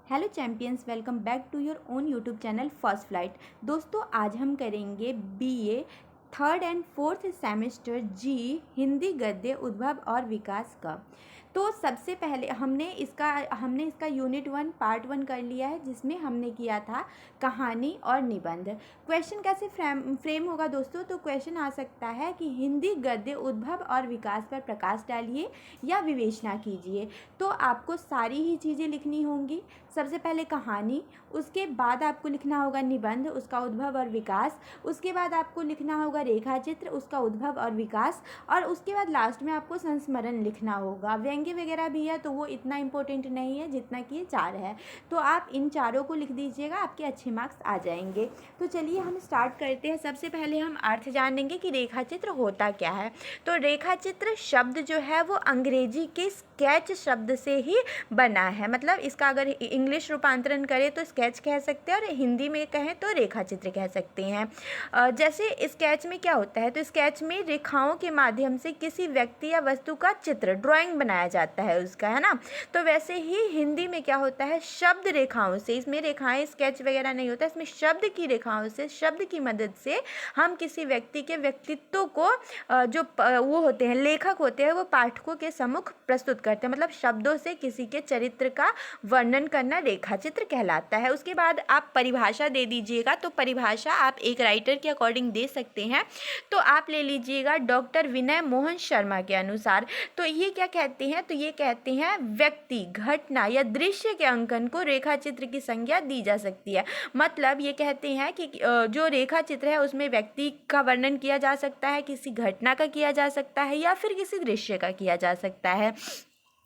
Hello champions, welcome back to your own YouTube channel first flight. दोस्तों, आज हम करेंगे BA third and fourth semester जी हिंदी गद्य उद्भव और विकास का। तो सबसे पहले हमने इसका यूनिट 1 पार्ट 1 कर लिया है, जिसमें हमने किया था कहानी और निबंध। क्वेश्चन कैसे फ्रेम होगा दोस्तों? तो क्वेश्चन आ सकता है कि हिंदी गद्य उद्भव और विकास पर प्रकाश डालिए या विवेचना कीजिए। तो आपको सारी ही चीज़ें लिखनी होंगी। सबसे पहले कहानी, उसके बाद आपको लिखना होगा निबंध, उसका उद्भव और विकास, उसके बाद आपको लिखना होगा रेखा चित्र, उसका उद्भव और विकास, और उसके बाद लास्ट में आपको संस्मरण लिखना होगा। व्यंग्य वगैरह भी है तो वो इतना इम्पोर्टेंट नहीं है जितना कि ये 4 है। तो आप इन चारों को लिख दीजिएगा, आपके अच्छे मार्क्स आ जाएंगे। तो चलिए हम स्टार्ट करते हैं। सबसे पहले हम अर्थ जानेंगे कि रेखा चित्र होता क्या है। तो रेखा चित्र शब्द जो है वो अंग्रेजी के स्केच शब्द से ही बना है। मतलब इसका अगर इंग्लिश रूपांतरण करें तो स्केच कह सकते हैं और हिंदी में कहें तो रेखा चित्र कह सकते हैं। जैसे स्केच में क्या होता है, तो स्केच में रेखाओं के माध्यम से किसी व्यक्ति या वस्तु का चित्र, ड्राइंग बनाया जाता है उसका, है ना। तो वैसे ही हिंदी में क्या होता है, शब्द रेखाओं से, इसमें रेखाएं स्केच वगैरह नहीं होता, इसमें शब्द की रेखाओं से, शब्द की मदद से हम किसी व्यक्ति के व्यक्तित्व को जो वो होते हैं, लेखक होते हैं, वो पाठकों के सम्मुख प्रस्तुत करते हैं। मतलब शब्दों से किसी के चरित्र का वर्णन करना रेखा चित्र कहलाता है। उसके बाद आप परिभाषा दे दीजिएगा। तो परिभाषा आप एक राइटर के अकॉर्डिंग दे सकते हैं। तो आप ले लीजिएगा डॉक्टर विनय मोहन शर्मा के अनुसार। तो ये क्या कहते हैं, तो ये कहते हैं व्यक्ति, घटना या दृश्य के अंकन को रेखा चित्र की संज्ञा दी जा सकती है। मतलब ये कहते हैं कि जो रेखा चित्र है उसमें व्यक्ति का वर्णन किया जा सकता है, किसी घटना का किया जा सकता है, या फिर किसी दृश्य का किया जा सकता है।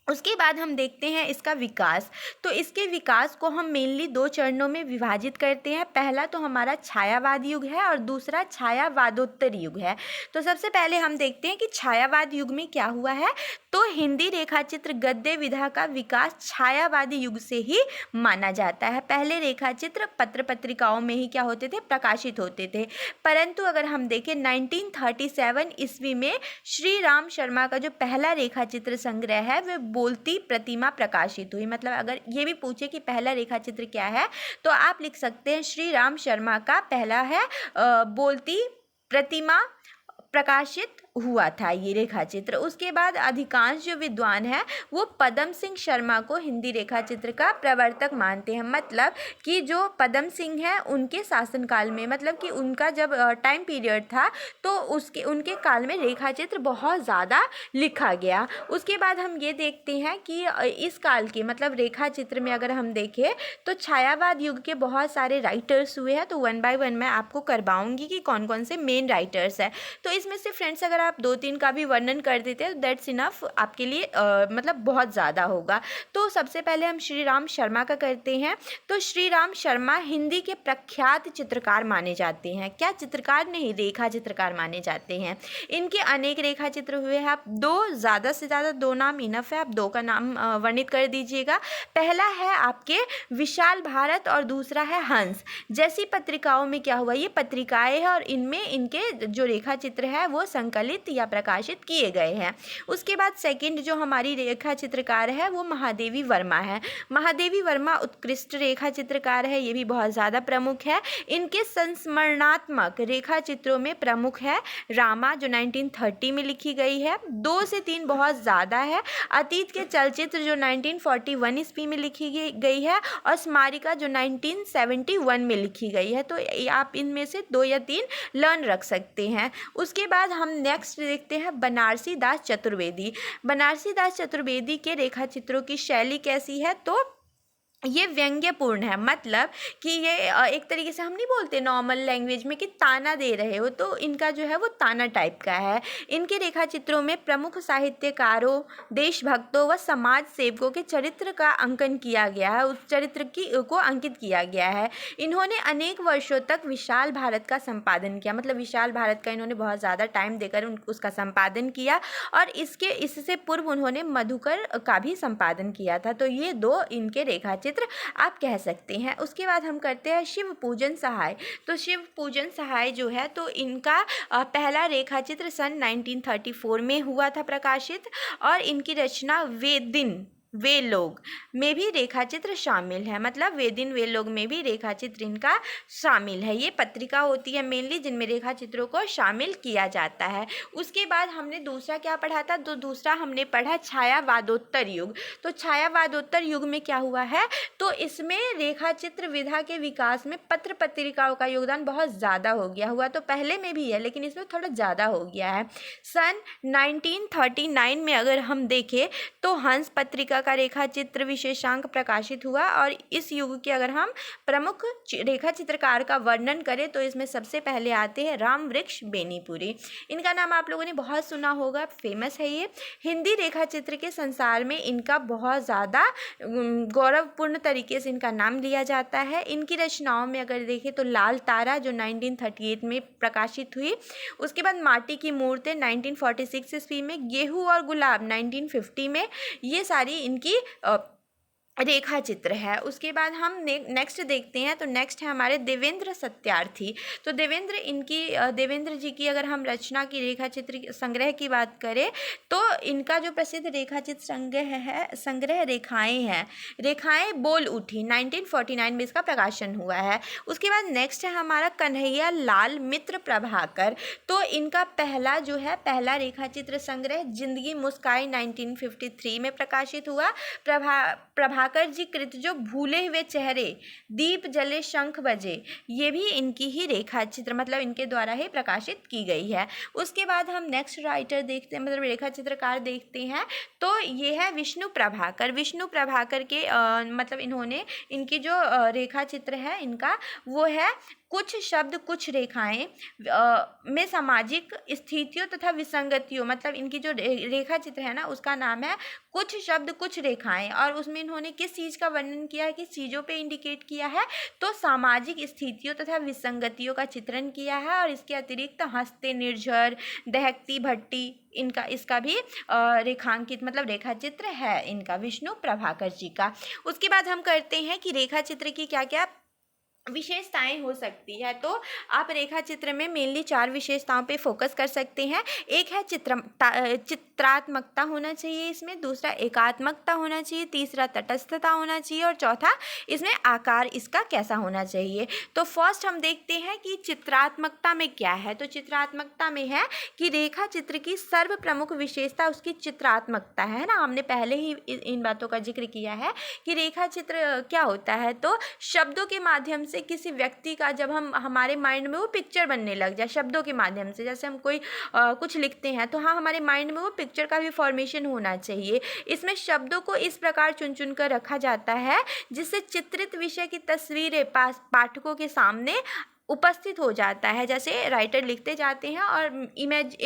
उसके बाद हम देखते हैं इसका विकास। तो इसके विकास को हम मेनली 2 चरणों में विभाजित करते हैं। पहला तो हमारा छायावाद युग है और दूसरा छायावादोत्तर युग है। तो सबसे पहले हम देखते हैं कि छायावाद युग में क्या हुआ है। तो हिंदी रेखाचित्र गद्य विधा का विकास छायावादी युग से ही माना जाता है। पहले रेखाचित्र पत्र पत्रिकाओं में ही क्या होते थे, प्रकाशित होते थे। परंतु अगर हम देखें 1937 ईस्वी में श्री राम शर्मा का जो पहला रेखाचित्र संग्रह है वह बोलती प्रतिमा प्रकाशित हुई। मतलब अगर ये भी पूछे कि पहला रेखाचित्र क्या है, तो आप लिख सकते हैं श्री राम शर्मा का पहला है बोलती प्रतिमा प्रकाशित हुआ था ये रेखा चित्र। उसके बाद अधिकांश जो विद्वान हैं वो पदम सिंह शर्मा को हिंदी रेखा चित्र का प्रवर्तक मानते हैं। मतलब कि जो पदम सिंह हैं उनके शासनकाल में, मतलब कि उनका जब टाइम पीरियड था तो उनके काल में रेखा चित्र बहुत ज़्यादा लिखा गया। उसके बाद हम ये देखते हैं कि इस काल के, मतलब रेखा चित्र में अगर हम देखें तो छायावाद युग के बहुत सारे राइटर्स हुए हैं। तो 1 बाय 1 मैं आपको करवाऊंगी कि कौन कौन से मेन राइटर्स हैं। तो इसमें से फ्रेंड्स अगर आप 2-3 का भी वर्णन कर देते हैं तो दैट्स इनफ आपके लिए, मतलब बहुत ज़्यादा होगा। तो सबसे पहले हम श्री राम शर्मा का करते हैं। तो श्री राम शर्मा हिंदी के प्रख्यात चित्रकार माने जाते हैं। क्या चित्रकार नहीं, रेखा चित्रकार माने जाते हैं। इनके अनेक रेखा चित्र हुए हैं। आप ज़्यादा से ज़्यादा 2 नाम इनफ है, आप 2 का नाम वर्णित कर दीजिएगा। पहला है आपके विशाल भारत और दूसरा है हंस। जैसी पत्रिकाओं में क्या हुआ, ये पत्रिकाएं हैं और इनमें इनके जो रेखा चित्र है वो संकलित या प्रकाशित किए गए हैं। उसके बाद सेकंड जो हमारी रेखा चित्रकार है वो महादेवी वर्मा है। महादेवी वर्मा उत्कृष्ट रेखा चित्रकार है, ये भी बहुत ज़्यादा प्रमुख है। इनके संस्मरणात्मक रेखा चित्रों में प्रमुख है रामा जो 1930 में लिखी गई है। 2 से 3 बहुत ज़्यादा है। अतीत के चलचित्र जो 1941 ईस्वी में लिखी गई है और स्मारिका जो 1971 में लिखी गई है। तो आप इनमें से 2 या 3 लर्न रख सकते हैं। उसके बाद हम नेक्स्ट देखते हैं बनारसी दास चतुर्वेदी। बनारसी दास चतुर्वेदी के रेखा चित्रों की शैली कैसी है, तो ये व्यंग्यपूर्ण है। मतलब कि ये एक तरीके से हम नहीं बोलते नॉर्मल लैंग्वेज में कि ताना दे रहे हो, तो इनका जो है वो ताना टाइप का है। इनके रेखा चित्रों में प्रमुख साहित्यकारों, देशभक्तों व समाज सेवकों के चरित्र का अंकन किया गया है, उस चरित्र को अंकित किया गया है। इन्होंने अनेक वर्षों तक विशाल भारत का संपादन किया। मतलब विशाल भारत का इन्होंने बहुत ज़्यादा टाइम देकर उसका संपादन किया और इससे पूर्व उन्होंने मधुकर का भी संपादन किया था। तो ये 2 इनके रेखा आप कह सकते हैं। उसके बाद हम करते हैं शिव पूजन सहाय। तो शिव पूजन सहाय जो है तो इनका पहला रेखा चित्र सन 1934 में हुआ था प्रकाशित और इनकी रचना वेदिन वे लोग में भी रेखा चित्र शामिल है, मतलब वे दिन वे लोग में भी रेखा चित्र इनका शामिल है। ये पत्रिका होती है मेनली जिनमें रेखा चित्रों को शामिल किया जाता है। उसके बाद हमने दूसरा क्या पढ़ा था, तो दूसरा हमने पढ़ा छायावादोत्तर युग। तो छायावादोत्तर युग में क्या हुआ है, तो इसमें रेखा चित्र विधा के विकास में पत्र पत्रिकाओं का योगदान बहुत ज़्यादा हो गया। हुआ तो पहले में भी है लेकिन इसमें थोड़ा ज़्यादा हो गया है। सन 1939 में अगर हम देखें तो हंस पत्रिका का रेखा चित्र विशेषांक प्रकाशित हुआ, और इस युग के अगर हम प्रमुख रेखा चित्रकार का वर्णन करें तो इसमें सबसे पहले आते हैं राम वृक्ष बेनीपुरी। इनका नाम आप लोगों ने बहुत सुना होगा, फेमस है ये। हिंदी रेखा चित्र के संसार में इनका बहुत ज़्यादा गौरवपूर्ण तरीके से इनका नाम लिया जाता है। इनकी रचनाओं में अगर देखें तो लाल तारा जो 1938 में प्रकाशित हुई, उसके बाद माटी की मूर्तें 1946 ईस्वी में, गेहूं और गुलाब 1950 में, ये सारी इनकी रेखा चित्र है। उसके बाद हम नेक्स्ट देखते हैं, तो नेक्स्ट है हमारे देवेंद्र सत्यार्थी। तो देवेंद्र जी की अगर हम रचना की रेखा चित्र संग्रह की बात करें तो इनका जो प्रसिद्ध रेखा चित्र संग्रह रेखाएं बोल उठी 1949 में इसका प्रकाशन हुआ है। उसके बाद नेक्स्ट है हमारा कन्हैया लाल मित्र प्रभाकर। तो इनका पहला रेखा चित्र संग्रह जिंदगी मुस्काई 1953 में प्रकाशित हुआ। प्रभाकर जी कृत जो भूले हुए चेहरे, दीप जले शंख बजे, ये भी इनकी ही रेखा चित्र मतलब इनके द्वारा ही प्रकाशित की गई है। उसके बाद हम नेक्स्ट राइटर देखते हैं, मतलब रेखा चित्रकार देखते हैं, तो ये है विष्णु प्रभाकर के मतलब इन्होंने इनकी जो रेखा चित्र है इनका वो है कुछ शब्द कुछ रेखाएं में सामाजिक स्थितियों तथा विसंगतियों, मतलब इनकी जो रेखा चित्र है ना उसका नाम है कुछ शब्द कुछ रेखाएं, और उसमें इन्होंने किस चीज़ का वर्णन किया है, किस चीज़ों पे इंडिकेट किया है, तो सामाजिक स्थितियों तथा विसंगतियों का चित्रण किया है। और इसके अतिरिक्त हंसते निर्झर, दहकती भट्टी, इसका भी रेखांकित मतलब रेखा चित्र है इनका विष्णु प्रभाकर जी का। उसके बाद हम करते हैं कि रेखा चित्र की क्या क्या विशेषताएं हो सकती है। तो आप रेखा चित्र में मेनली 4 विशेषताओं पे फोकस कर सकते हैं। एक है चित्रात्मकता होना चाहिए इसमें, दूसरा एकात्मकता होना चाहिए, तीसरा तटस्थता होना चाहिए, और चौथा इसमें आकार इसका कैसा होना चाहिए। तो फर्स्ट हम देखते हैं कि चित्रात्मकता में क्या है। तो चित्रात्मकता में है कि रेखा चित्र की सर्व प्रमुख विशेषता उसकी चित्रात्मकता है ना। हमने पहले ही इन बातों का जिक्र किया है कि रेखा चित्र क्या होता है, तो शब्दों के माध्यम से किसी व्यक्ति का जब हमारे माइंड में वो पिक्चर बनने लग जाए शब्दों के माध्यम से, जैसे हम कोई कुछ लिखते हैं तो हाँ हमारे माइंड में वो पिक्चर का भी फॉर्मेशन होना चाहिए। इसमें शब्दों को इस प्रकार चुन चुन कर रखा जाता है जिससे चित्रित विषय की तस्वीरें पाठकों के सामने उपस्थित हो जाता है। जैसे राइटर लिखते जाते हैं और इमेज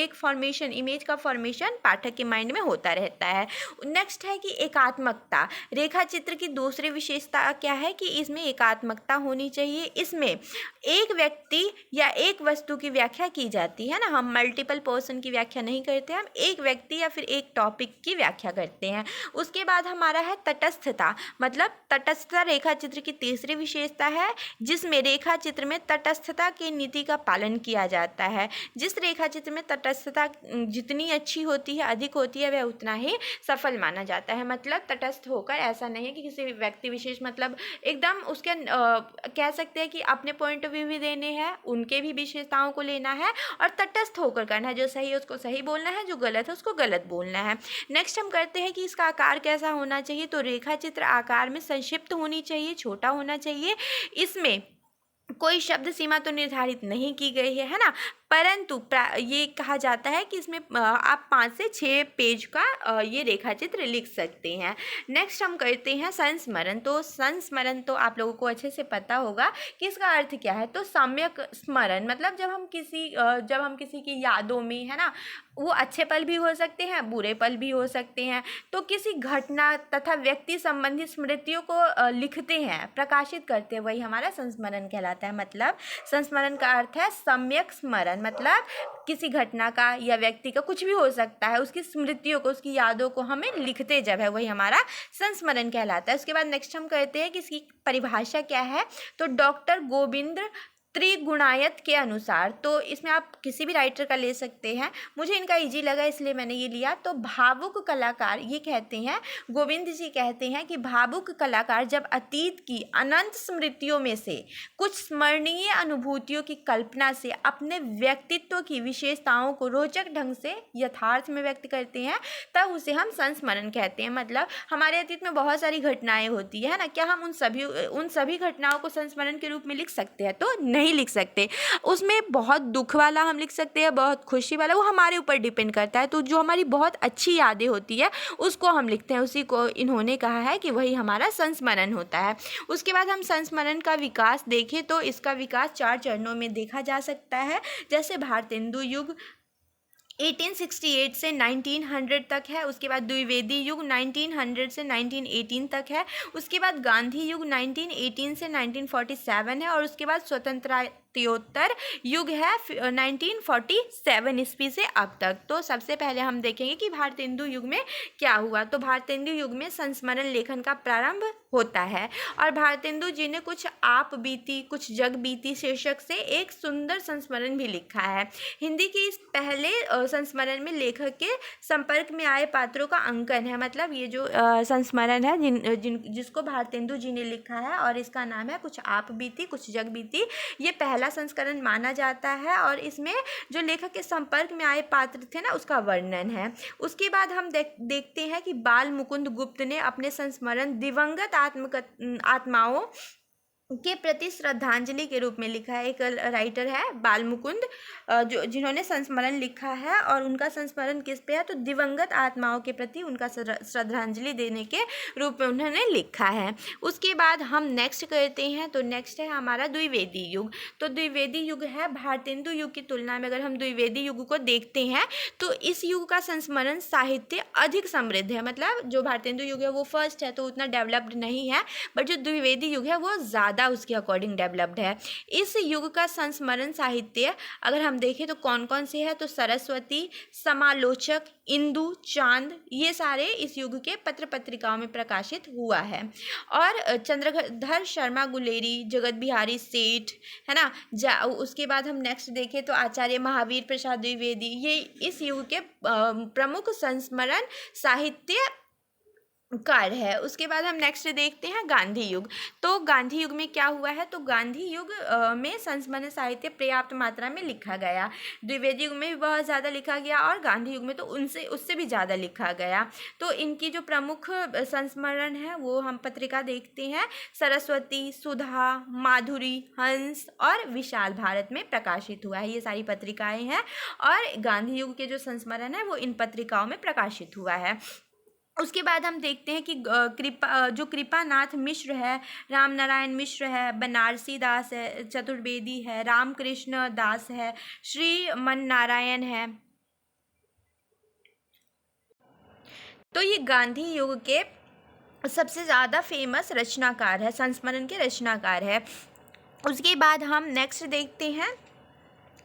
का फॉर्मेशन पाठक के माइंड में होता रहता है। नेक्स्ट है कि एकात्मकता। रेखा चित्र की दूसरी विशेषता क्या है कि इसमें एकात्मकता होनी चाहिए। इसमें एक व्यक्ति या एक वस्तु की व्याख्या की जाती है ना, हम मल्टीपल पर्सन की व्याख्या नहीं करते, हम एक व्यक्ति या फिर एक टॉपिक की व्याख्या करते हैं। उसके बाद हमारा है तटस्थता, मतलब तटस्थता रेखा चित्र की तीसरी विशेषता है जिसमें रेखा चित्र में तटस्थता की नीति का पालन किया जाता है। जिस रेखा चित्र में तटस्थता जितनी अच्छी होती है, अधिक होती है, वह उतना ही सफल माना जाता है। मतलब तटस्थ होकर, ऐसा नहीं है कि किसी व्यक्ति विशेष मतलब एकदम उसके कह सकते हैं कि अपने पॉइंट ऑफ व्यू भी देने हैं, उनके भी विशेषताओं को लेना है और तटस्थ होकर करना है। जो सही है उसको सही बोलना है, जो गलत है उसको गलत बोलना है। नेक्स्ट हम करते हैं कि इसका आकार कैसा होना चाहिए। तो रेखा चित्र आकार में संक्षिप्त होनी चाहिए, छोटा होना चाहिए। इसमें कोई शब्द सीमा तो निर्धारित नहीं की गई है ना, परंतु ये कहा जाता है कि इसमें आप 5 से 6 पेज का ये रेखा चित्र लिख सकते हैं। नेक्स्ट हम करते हैं संस्मरण। तो संस्मरण तो आप लोगों को अच्छे से पता होगा कि इसका अर्थ क्या है। तो सम्यक स्मरण मतलब जब हम किसी की यादों में है ना, वो अच्छे पल भी हो सकते हैं, बुरे पल भी हो सकते हैं, तो किसी घटना तथा व्यक्ति संबंधी स्मृतियों को लिखते हैं, प्रकाशित करते हैं, वही हमारा संस्मरण कहलाता है। मतलब संस्मरण का अर्थ है सम्यक स्मरण, मतलब किसी घटना का या व्यक्ति का कुछ भी हो सकता है, उसकी स्मृतियों को, उसकी यादों को हमें लिखते जब है, वही हमारा संस्मरण कहलाता है। उसके बाद नेक्स्ट हम कहते हैं कि इसकी परिभाषा क्या है। तो डॉक्टर गोविंद त्रिगुणायत के अनुसार। तो इसमें आप किसी भी राइटर का ले सकते हैं, मुझे इनका इजी लगा इसलिए मैंने ये लिया। तो भावुक कलाकार ये कहते हैं, गोविंद जी कहते हैं कि भावुक कलाकार जब अतीत की अनंत स्मृतियों में से कुछ स्मरणीय अनुभूतियों की कल्पना से अपने व्यक्तित्व की विशेषताओं को रोचक ढंग से यथार्थ में व्यक्त करते हैं, तब उसे हम संस्मरण कहते हैं। मतलब हमारे अतीत में बहुत सारी घटनाएं होती है ना, क्या हम उन सभी घटनाओं को संस्मरण के रूप में लिख सकते हैं? तो नहीं लिख सकते। उसमें बहुत दुख वाला हम लिख सकते हैं, बहुत खुशी वाला, वो हमारे ऊपर डिपेंड करता है। तो जो हमारी बहुत अच्छी यादें होती है उसको हम लिखते हैं, उसी को इन्होंने कहा है कि वही हमारा संस्मरण होता है। उसके बाद हम संस्मरण का विकास देखें तो इसका विकास 4 चरणों में देखा जा सकता है। जैसे भारतेंदु युग 1868 से 1900 तक है। उसके बाद द्विवेदी युग 1900 से 1918 तक है। उसके बाद गांधी युग 1918 से 1947 है। और उसके बाद स्वतंत्रता युग है 1947 ईस्वी से अब तक। तो सबसे पहले हम देखेंगे कि भारतेंदु युग में क्या हुआ। तो भारतेंदु युग में संस्मरण लेखन का प्रारंभ होता है और भारतेंदु जी ने कुछ आप बीती कुछ जग बीती शीर्षक से एक सुंदर संस्मरण भी लिखा है। हिंदी के इस पहले संस्मरण में लेखक के संपर्क में आए पात्रों का अंकन है। मतलब ये जो संस्मरण है जिसको भारतेंदु जी ने लिखा है और इसका नाम है कुछ आप बीती कुछ जग बीती, ये पहला संस्करण माना जाता है और इसमें जो लेखक के संपर्क में आए पात्र थे ना उसका वर्णन है। उसके बाद हम देखते हैं कि बाल मुकुंद गुप्त ने अपने संस्मरण दिवंगत आत्माओं के प्रति श्रद्धांजलि के रूप में लिखा है। एक राइटर है बाल मुकुंद जिन्होंने संस्मरण लिखा है और उनका संस्मरण किस पे है? तो दिवंगत आत्माओं के प्रति उनका श्रद्धांजलि देने के रूप में उन्होंने लिखा है। उसके बाद हम नेक्स्ट करते हैं, तो नेक्स्ट है हमारा द्विवेदी युग। तो द्विवेदी युग है भारतेंदु युग की तुलना में अगर हम द्विवेदी युग को देखते हैं तो इस युग का संस्मरण साहित्य अधिक समृद्ध है। मतलब जो भारतेंदु युग है वो फर्स्ट है तो उतना डेवलप्ड नहीं है, बट जो द्विवेदी युग है वो ज़्यादा उसके अकॉर्डिंग डेवलप्ड है। इस युग का संस्मरण साहित्य अगर हम देखें तो कौन कौन से है? तो सरस्वती, समालोचक, इंदु, चांद, ये सारे इस युग के पत्र पत्रिकाओं में प्रकाशित हुआ है। और चंद्रधर शर्मा गुलेरी, जगत बिहारी सेठ, है ना। उसके बाद हम नेक्स्ट देखें तो आचार्य महावीर प्रसाद द्विवेदी, ये इस युग के प्रमुख संस्मरण साहित्य कार है। उसके बाद हम नेक्स्ट देखते हैं गांधी युग। तो गांधी युग में क्या हुआ है? तो गांधी युग में संस्मरण साहित्य पर्याप्त मात्रा में लिखा गया। द्विवेदी युग में भी बहुत ज़्यादा लिखा गया और गांधी युग में तो उससे भी ज़्यादा लिखा गया। तो इनकी जो प्रमुख संस्मरण है वो हम पत्रिका देखते हैं, सरस्वती, सुधा, माधुरी, हंस और विशाल भारत में प्रकाशित हुआ है। ये सारी पत्रिकाएँ हैं और गांधी युग के जो संस्मरण है वो इन पत्रिकाओं में प्रकाशित हुआ है। उसके बाद हम देखते हैं कि कृपानाथ मिश्र है, राम नारायण मिश्र है, बनारसी दास है, चतुर्वेदी है, रामकृष्ण दास है, श्री मन नारायण है। तो ये गांधी युग के सबसे ज़्यादा फेमस रचनाकार है, संस्मरण के रचनाकार है। उसके बाद हम नेक्स्ट देखते हैं,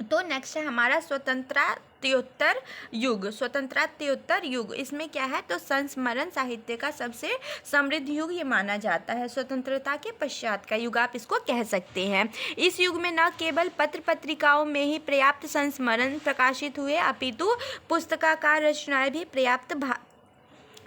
तो नेक्स्ट है हमारा स्वतंत्रता युग। इसमें क्या है? तो संस्मरण साहित्य का सबसे समृद्ध युग ये माना जाता है। स्वतंत्रता के पश्चात का युग आप इसको कह सकते हैं। इस युग में न केवल पत्र पत्रिकाओं में ही पर्याप्त संस्मरण प्रकाशित हुए अपितु पुस्तकाकार रचनाएं भी पर्याप्त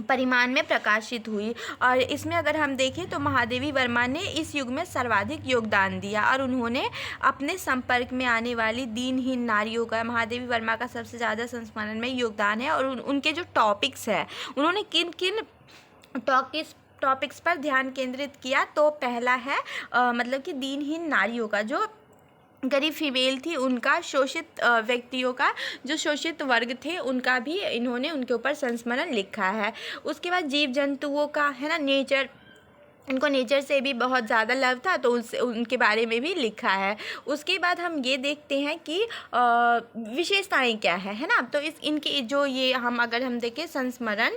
परिमाण में प्रकाशित हुई। और इसमें अगर हम देखें तो महादेवी वर्मा ने इस युग में सर्वाधिक योगदान दिया और उन्होंने अपने संपर्क में आने वाली दीनहीन नारियों का, महादेवी वर्मा का सबसे ज़्यादा संस्मरण में योगदान है। और उनके जो टॉपिक्स है, उन्होंने किन किन टॉपिक्स पर ध्यान केंद्रित किया? तो पहला है मतलब कि दीनहीन नारियों का, जो गरीब फीमेल थी उनका, शोषित व्यक्तियों का, जो शोषित वर्ग थे उनका भी इन्होंने उनके ऊपर संस्मरण लिखा है। उसके बाद जीव जंतुओं का, है ना, नेचर, इनको नेचर से भी बहुत ज़्यादा लव था तो उनके बारे में भी लिखा है। उसके बाद हम ये देखते हैं कि विशेषताएं क्या है ना। तो इनकी जो ये अगर हम देखें संस्मरण,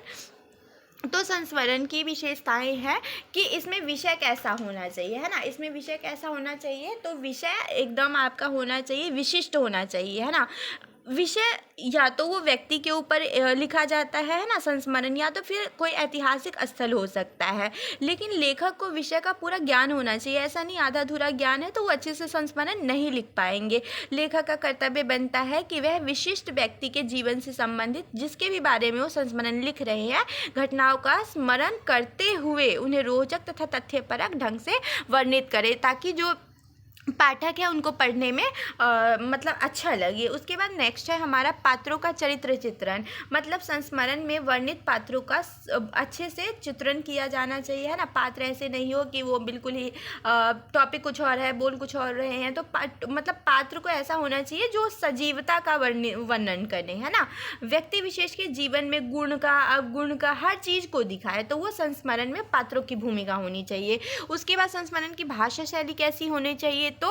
तो संस्मरण की विशेषताएं हैं कि इसमें विषय कैसा होना चाहिए, है ना। इसमें विषय कैसा होना चाहिए? तो विषय एकदम आपका होना चाहिए, विशिष्ट होना चाहिए, है ना। विषय या तो वो व्यक्ति के ऊपर लिखा जाता है ना, संस्मरण, या तो फिर कोई ऐतिहासिक स्थल हो सकता है। लेकिन लेखक को विषय का पूरा ज्ञान होना चाहिए, ऐसा नहीं आधा अधूरा ज्ञान है तो वो अच्छे से संस्मरण नहीं लिख पाएंगे। लेखक का कर्तव्य बनता है कि वह विशिष्ट व्यक्ति के जीवन से संबंधित जिसके भी बारे में वो संस्मरण लिख रहे हैं घटनाओं का स्मरण करते हुए उन्हें रोचक तथा तथ्यपरक ढंग से वर्णित करे, ताकि जो पाठक है उनको पढ़ने में मतलब अच्छा लगे। उसके बाद नेक्स्ट है हमारा पात्रों का चरित्र चित्रण। मतलब संस्मरण में वर्णित पात्रों का अच्छे से चित्रण किया जाना चाहिए, है ना। पात्र ऐसे नहीं हो कि वो बिल्कुल ही टॉपिक कुछ और है, बोल कुछ और रहे हैं। तो मतलब पात्र को ऐसा होना चाहिए जो सजीवता का वर्णन करे, है ना। व्यक्ति विशेष के जीवन में गुण का अवगुण का हर चीज़ को दिखाए, तो वो संस्मरण में पात्रों की भूमिका होनी चाहिए। उसके बाद संस्मरण की भाषा शैली कैसी होनी चाहिए, तो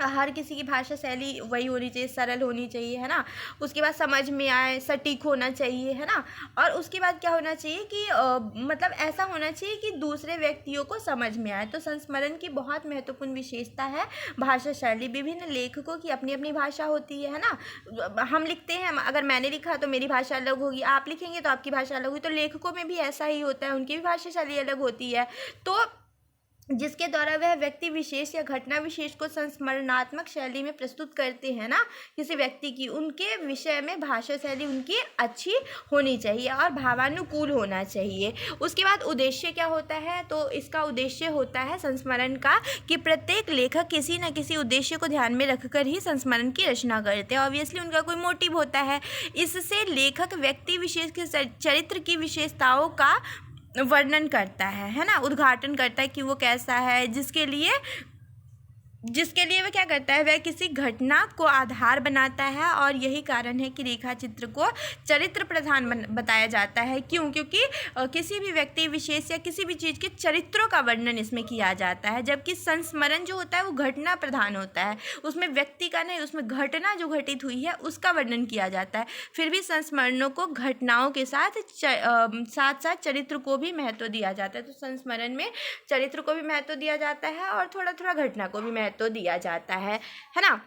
हर किसी की भाषा शैली वही होनी चाहिए, सरल होनी चाहिए, है ना। उसके बाद समझ में आए, सटीक होना चाहिए, है ना। और उसके बाद क्या होना चाहिए कि मतलब ऐसा होना चाहिए कि दूसरे व्यक्तियों को समझ में आए। तो संस्मरण की बहुत महत्वपूर्ण विशेषता है भाषा शैली। विभिन्न लेखकों की अपनी अपनी भाषा होती है ना। हम लिखते हैं, अगर मैंने लिखा तो मेरी भाषा अलग होगी, आप लिखेंगे तो आपकी भाषा अलग होगी। तो लेखकों में भी ऐसा ही होता है, उनकी भी भाषा शैली अलग होती है। तो जिसके द्वारा वह व्यक्ति विशेष या घटना विशेष को संस्मरणात्मक शैली में प्रस्तुत करते हैं ना किसी व्यक्ति की, उनके विषय में भाषा शैली उनकी अच्छी होनी चाहिए और भावानुकूल होना चाहिए। उसके बाद उद्देश्य क्या होता है, तो इसका उद्देश्य होता है संस्मरण का कि प्रत्येक लेखक किसी न किसी उद्देश्य को ध्यान में रखकर ही संस्मरण की रचना करते हैं। ऑब्वियसली उनका कोई मोटिव होता है। इससे लेखक व्यक्ति विशेष के चरित्र की विशेषताओं का वर्णन करता है ना, उद्घाटन करता है कि वो कैसा है, जिसके लिए वह क्या करता है, वह किसी घटना को आधार बनाता है। और यही कारण है कि रेखा चित्र को चरित्र प्रधान बताया जाता है। क्यों? क्योंकि किसी भी व्यक्ति विशेष या किसी भी चीज़ के चरित्रों का वर्णन इसमें किया जाता है, जबकि संस्मरण जो होता है वो घटना प्रधान होता है। उसमें व्यक्ति का नहीं, उसमें घटना जो घटित हुई है उसका वर्णन किया जाता है। फिर भी संस्मरणों को घटनाओं के साथ साथ चरित्र को भी महत्व दिया जाता है। तो संस्मरण में चरित्र को भी महत्व दिया जाता है और थोड़ा थोड़ा घटना को भी महत्व दिया जाता है ना।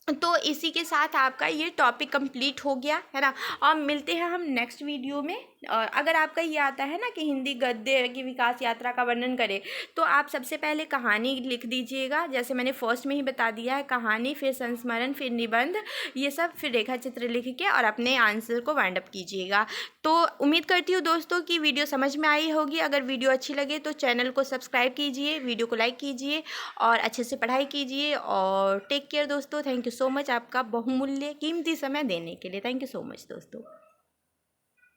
तो इसी के साथ आपका ये टॉपिक कंप्लीट हो गया, है ना। और मिलते हैं हम नेक्स्ट वीडियो में। और अगर आपका ये आता है ना कि हिंदी गद्य की विकास यात्रा का वर्णन करें, तो आप सबसे पहले कहानी लिख दीजिएगा, जैसे मैंने फर्स्ट में ही बता दिया है। कहानी, फिर संस्मरण, फिर निबंध, ये सब, फिर रेखा चित्र लिख के और अपने आंसर को वाइंड अप कीजिएगा। तो उम्मीद करती हूँ दोस्तों कि वीडियो समझ में आई होगी। अगर वीडियो अच्छी लगे तो चैनल को सब्सक्राइब कीजिए, वीडियो को लाइक कीजिए और अच्छे से पढ़ाई कीजिए। और टेक केयर दोस्तों। थैंक यू सो मच आपका बहुमूल्य कीमती समय देने के लिए। थैंक यू सो मच दोस्तों।